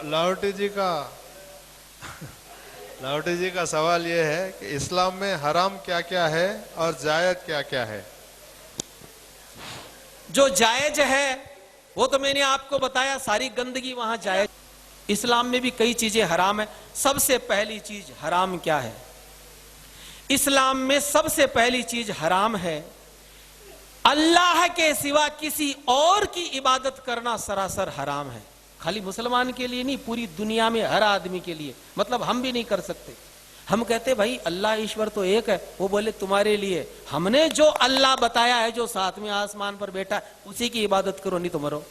लाहौटी जी का सवाल ये है कि इस्लाम में हराम क्या क्या है और जायज क्या क्या है। जो जायज है वो तो मैंने आपको बताया, सारी गंदगी वहां जायज। इस्लाम में भी कई चीजें हराम है। सबसे पहली चीज हराम क्या है? इस्लाम में सबसे पहली चीज हराम है, अल्लाह के सिवा किसी और की इबादत करना सरासर हराम है। खाली मुसलमान के लिए नहीं, पूरी दुनिया में हर आदमी के लिए। मतलब हम भी नहीं कर सकते। हम कहते भाई अल्लाह ईश्वर तो एक है, वो बोले तुम्हारे लिए हमने जो अल्लाह बताया है, जो साथ में आसमान पर बैठा है, उसी की इबादत करो, नहीं तो मरो।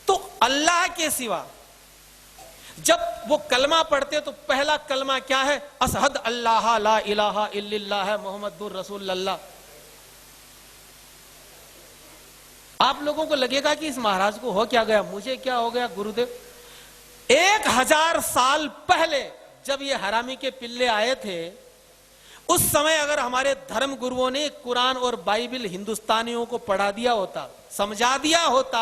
तो अल्लाह के सिवा जब वो कलमा पढ़ते तो पहला कलमा क्या है? असहद अल्लाह ला इलाहा इल्लल्लाह मुहम्मदुर रसूलुल्लाह। आप लोगों को लगेगा कि इस महाराज को हो क्या गया, मुझे क्या हो गया गुरुदेव? 1000 साल पहले जब ये हरामी के पिल्ले आए थे, उस समय अगर हमारे धर्म गुरुओं ने कुरान और बाइबल हिंदुस्तानियों को पढ़ा दिया होता, समझा दिया होता,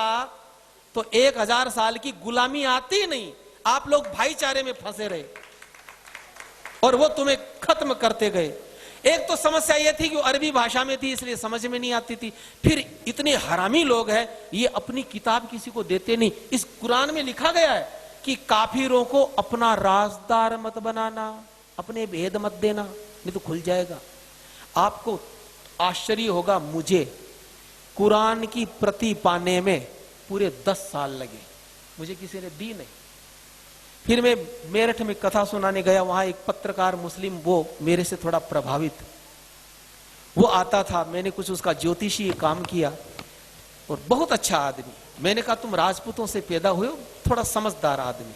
तो 1000 साल की गुलामी आती नहीं। आप लोग भाईचारे में फंसे रहे और वो तुम्हें खत्म करते गए। एक तो समस्या यह थी कि अरबी भाषा में थी, इसलिए समझ में नहीं आती थी। फिर इतने हरामी लोग हैं, ये अपनी किताब किसी को देते नहीं। इस कुरान में लिखा गया है कि काफिरों को अपना राजदार मत बनाना, अपने भेद मत देना, नहीं तो खुल जाएगा। आपको आश्चर्य होगा, मुझे कुरान की प्रति पाने में पूरे 10 साल लगे, मुझे किसी ने दी नहीं। फिर मैं मेरठ में कथा सुनाने गया, वहां एक पत्रकार मुस्लिम, वो मेरे से थोड़ा प्रभावित, वो आता था, मैंने कुछ उसका ज्योतिषीय काम किया और बहुत अच्छा आदमी। मैंने कहा तुम राजपूतों से पैदा हुए हो, थोड़ा समझदार आदमी।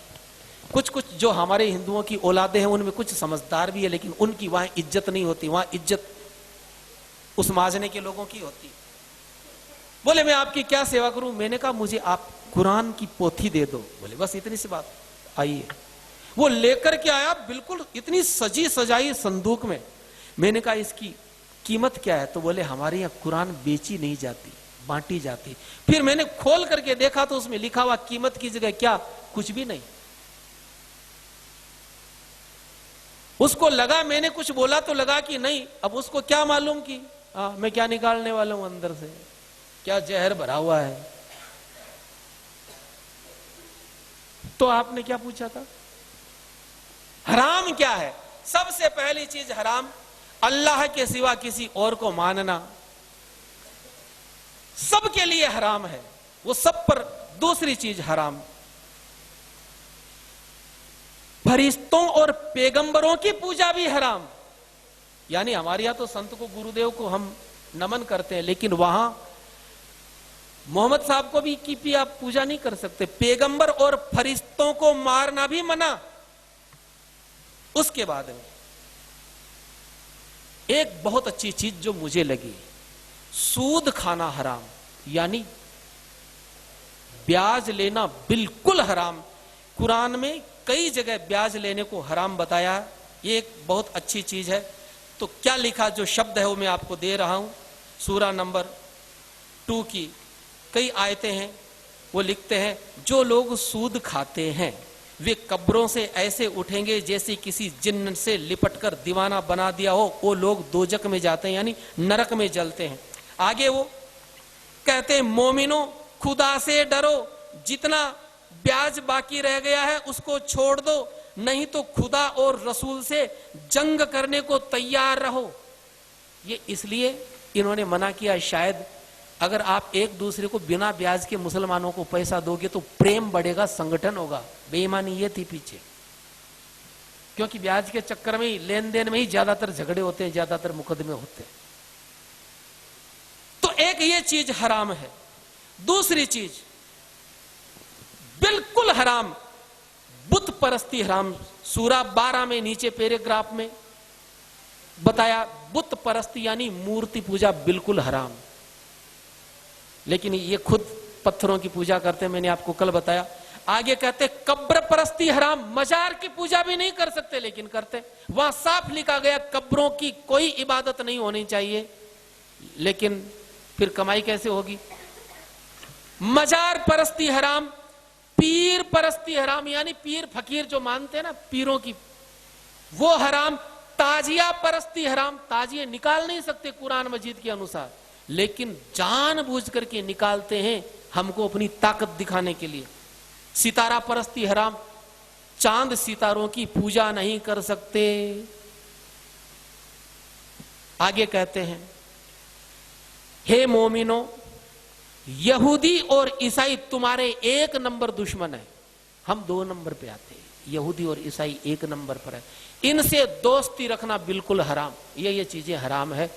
कुछ जो हमारे हिंदुओं की औलादे हैं उनमें कुछ समझदार भी है, लेकिन उनकी वहां इज्जत नहीं होती, वहां इज्जत उस माजने के लोगों की होती। बोले मैं आपकी क्या सेवा करूं? मैंने कहा मुझे आप कुरान की पोथी दे दो। बोले बस इतनी सी बात, आइए। वो लेकर के आया, बिल्कुल इतनी सजी सजाई संदूक में। मैंने कहा इसकी कीमत क्या है? तो बोले हमारे यहां कुरान बेची नहीं जाती, बांटी जाती। फिर मैंने खोल करके देखा तो उसमें लिखा हुआ कीमत की जगह क्या? कुछ भी नहीं। उसको लगा मैंने कुछ बोला तो लगा कि नहीं। अब उसको क्या मालूम कि मैं क्या निकालने वाला हूं अंदर से, क्या जहर भरा हुआ है। तो आपने क्या पूछा था? हराम क्या है? सबसे पहली चीज हराम, अल्लाह के सिवा किसी और को मानना सबके लिए हराम है, वो सब पर। दूसरी चीज हराम, फरिश्तों और पैगंबरों की पूजा भी हराम। यानी हमारे यहां तो संत को, गुरुदेव को हम नमन करते हैं, लेकिन वहां मोहम्मद साहब को भी आप पूजा नहीं कर सकते। पैगंबर और फरिश्तों को मारना भी मना। उसके बाद में एक बहुत अच्छी चीज जो मुझे लगी, सूद खाना हराम, यानी ब्याज लेना बिल्कुल हराम। कुरान में कई जगह ब्याज लेने को हराम बताया। ये एक बहुत अच्छी चीज है। तो क्या लिखा, जो शब्द है वो मैं आपको दे रहा हूं। सूरा नंबर 2 की कई आयतें हैं, वो लिखते हैं जो लोग सूद खाते हैं वे कब्रों से ऐसे उठेंगे जैसे किसी जिन्न से लिपटकर दीवाना बना दिया हो। वो लोग दोजक में जाते हैं, यानी नरक में जलते हैं। आगे वो कहते हैं मोमिनो खुदा से डरो, जितना ब्याज बाकी रह गया है उसको छोड़ दो, नहीं तो खुदा और रसूल से जंग करने को तैयार रहो। ये इसलिए इन्होंने मना किया, शायद अगर आप एक दूसरे को बिना ब्याज के मुसलमानों को पैसा दोगे तो प्रेम बढ़ेगा, संगठन होगा। बेईमानी ये थी पीछे, क्योंकि ब्याज के चक्कर में ही, लेन देन में ही ज्यादातर झगड़े होते हैं, ज्यादातर मुकदमे होते हैं। तो एक ये चीज हराम है। दूसरी चीज बिल्कुल हराम, बुत परस्ती हराम। सूरा 12 में नीचे पैराग्राफ में बताया, बुत परस्ती यानी मूर्ति पूजा बिल्कुल हराम। लेकिन ये खुद पत्थरों की पूजा करते हैं, मैंने आपको कल बताया। आगे कहते कब्र परस्ती हराम, मजार की पूजा भी नहीं कर सकते लेकिन करते। वहां साफ लिखा गया कब्रों की कोई इबादत नहीं होनी चाहिए, लेकिन फिर कमाई कैसे होगी? मजार परस्ती हराम, पीर परस्ती हराम, यानी पीर फकीर जो मानते हैं ना पीरों की, वो हराम। ताजिया परस्ती हराम, ताजिए निकाल नहीं सकते कुरान मजीद के अनुसार, लेकिन जानबूझ करके निकालते हैं हमको अपनी ताकत दिखाने के लिए। सितारा परस्ती हराम, चांद सितारों की पूजा नहीं कर सकते। आगे कहते हैं, हे मोमिनो, यहूदी और ईसाई तुम्हारे 1 नंबर दुश्मन है। हम 2 नंबर पे आते हैं, यहूदी और ईसाई 1 नंबर पर है। इनसे दोस्ती रखना बिल्कुल हराम, ये चीजें हराम है।